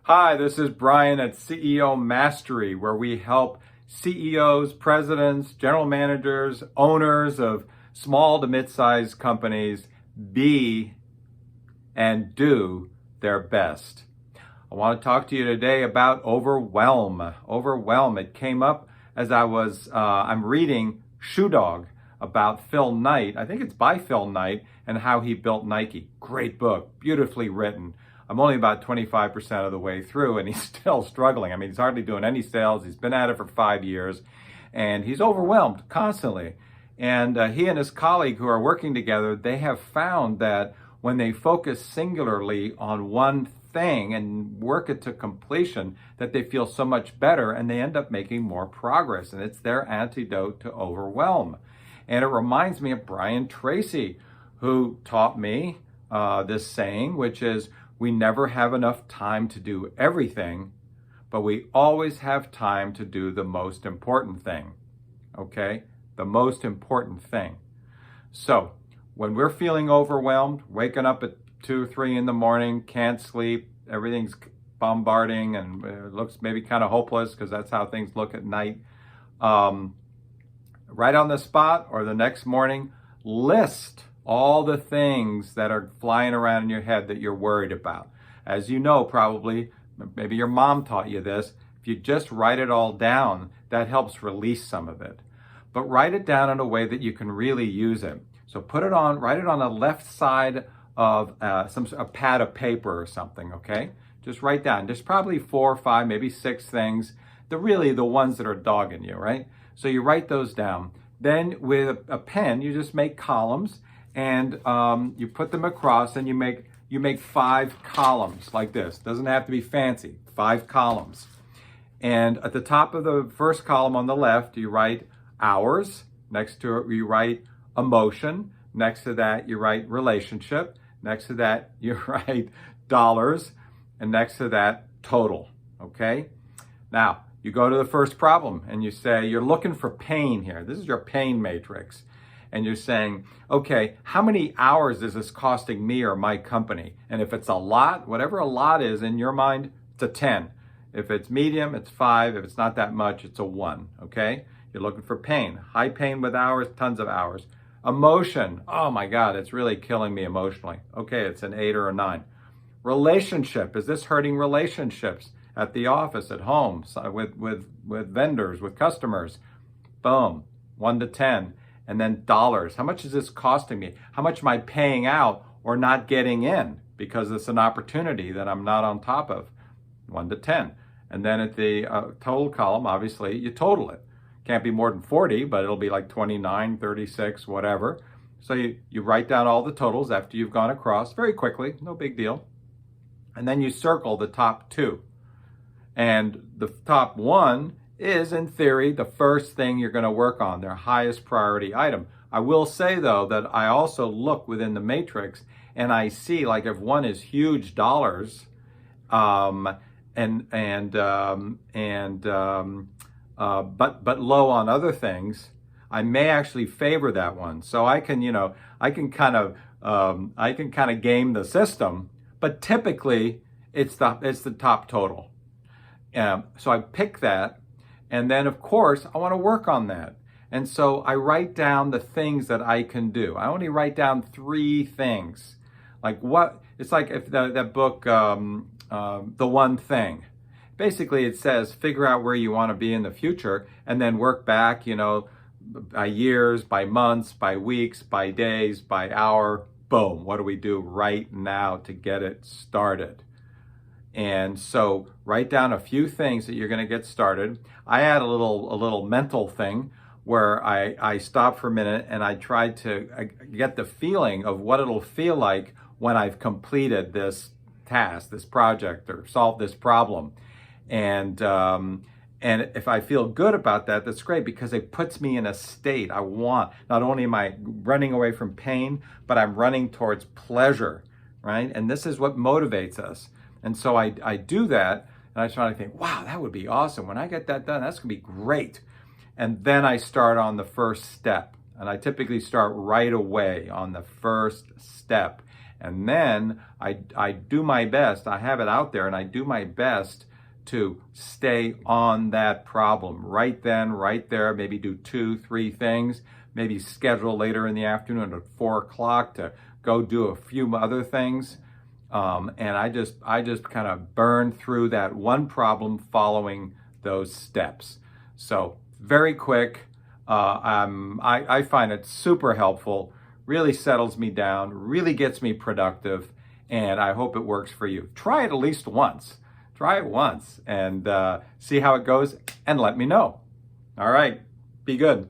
Hi, this is Brian at CEO Mastery, where we help CEOs, presidents, general managers, owners of small to mid-sized companies be and do their best. I want to talk to you today about Overwhelm. Overwhelm, it came up as I'm reading Shoe Dog about Phil Knight. I think it's by Phil Knight and how he built Nike. Great book, beautifully written. I'm only about 25% of the way through and he's still struggling. I mean, he's hardly doing any sales. He's been at it for 5 years and he's overwhelmed constantly. And he and his colleague who are working together, they have found that when they focus singularly on one thing and work it to completion, that they feel so much better and they end up making more progress. And it's their antidote to overwhelm. And it reminds me of Brian Tracy, who taught me this saying, which is, we never have enough time to do everything, but we always have time to do the most important thing, okay? The most important thing. So when we're feeling overwhelmed, waking up at 2 or 3 in the morning, can't sleep, everything's bombarding and it looks maybe kind of hopeless because that's how things look at night, right on the spot or the next morning, list all the things that are flying around in your head that you're worried about. As you know, probably, maybe your mom taught you this, if you just write it all down, that helps release some of it. But write it down in a way that you can really use it. So write it on the left side of a pad of paper or something, okay? Just write down, there's probably 4 or 5, maybe 6 things, the ones that are dogging you, right? So you write those down. Then with a pen, you just make columns and you put them across and you make 5 columns like this. Doesn't have to be fancy, 5 columns. And at the top of the first column on the left, you write hours. Next to it, you write emotion. Next to that, you write relationship. Next to that, you write dollars. And next to that, total, okay? Now, you go to the first problem and you say, you're looking for pain here. This is your pain matrix. And you're saying, okay, how many hours is this costing me or my company? And if it's a lot, whatever a lot is in your mind, it's a 10. If it's medium, it's 5. If it's not that much, it's a 1, okay? You're looking for pain. High pain with hours, tons of hours. Emotion, oh my God, it's really killing me emotionally. Okay, it's an 8 or a 9. Relationship, is this hurting relationships at the office, at home, with vendors, with customers? Boom, 1 to 10. And then dollars. How much is this costing me? How much am I paying out or not getting in because it's an opportunity that I'm not on top of? 1 to 10. And then at the total column, obviously, you total it. Can't be more than 40, but it'll be like 29, 36, whatever. So you write down all the totals after you've gone across very quickly, no big deal. And then you circle the top 2. And the top 1 is, in theory, the first thing you're going to work on, their highest priority item. I will say, though, that I also look within the matrix and I see, like, if one is huge dollars but low on other things, I may actually favor that one. So I can kind of game the system, but typically it's the top total. So I pick that. And then, of course, I want to work on that. And so I write down the things that I can do. I only write down 3 things. Like what? It's like if that book, The One Thing. Basically, it says figure out where you want to be in the future and then work back, by years, by months, by weeks, by days, by hour. Boom. What do we do right now to get it started? And so write down a few things that you're going to get started. I add a little mental thing where I stop for a minute and I try to get the feeling of what it'll feel like when I've completed this task, this project, or solved this problem. And if I feel good about that, that's great because it puts me in a state. Not only am I running away from pain, but I'm running towards pleasure, right? And this is what motivates us. And so I do that, and I try to think, wow, that would be awesome. When I get that done, that's going to be great. And then I start on the first step. And I typically start right away on the first step. And then I do my best. I have it out there and I do my best to stay on that problem right then, right there, maybe do 2, 3 things, maybe schedule later in the afternoon at 4 o'clock to go do a few other things. And I just kind of burn through that one problem following those steps. So very quick. I find it super helpful, really settles me down, really gets me productive, and I hope it works for you. Try it at least once. Try it once and see how it goes and let me know. All right, be good.